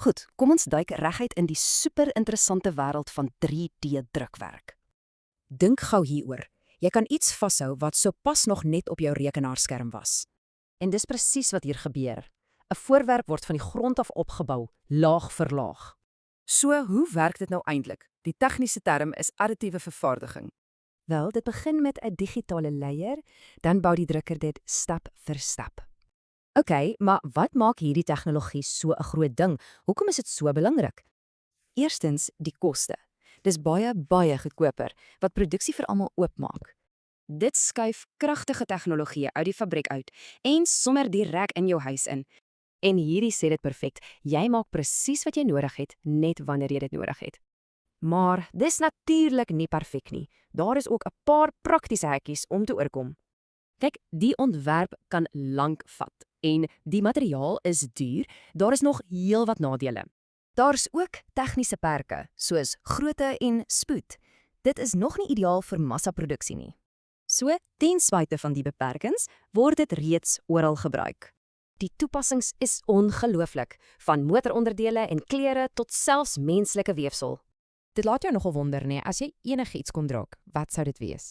Goed, kom ons duik reguit in die super interessante wêreld van 3D-drukwerk. Dink gou hieroor. Jy kan iets vashou wat sopas nog net op jou rekenaarskerm was. En dis presies wat hier gebeur. 'n Voorwerp word van die grond af opgebou, laag vir laag. So, hoe werk dit nou eintlik? Die tegniese term is additiewe vervaardiging. Wel, dit begin met 'n digitale leier, dan bou die drukker dit stap vir stap. OK, maar wat maak hierdie tegnologie so 'n groot ding? Hoekom is dit so belangrik? Eerstens, die koste. Dis baie goedkoper, wat produksie vir almal oopmaak. Dit skuif kragtige tegnologie uit die fabriek uit en sommer direk in jou huis in. En hierdie sê dit perfek. Jy maak presies wat jy nodig het, net wanneer jy dit nodig het. Maar dis natuurlik nie perfek nie. Daar is ook 'n paar praktiese hekkies om te oorkom. Kyk, die ontwerp kan lank vat en die materiaal is duur. Daar is nog heelwat nadele. Daar's ook tegniese perke, soos grootte en spoed. Dit is nog nie ideaal vir massaproduksie nie. So, ten spyte van die beperkings, word dit reeds oral gebruik. Die toepassings is ongelooflik, van motoronderdele en klere tot selfs menslike weefsel. Dit laat jou nogal wonder, nee, as jy enigiets kon draak, wat sou dit wees?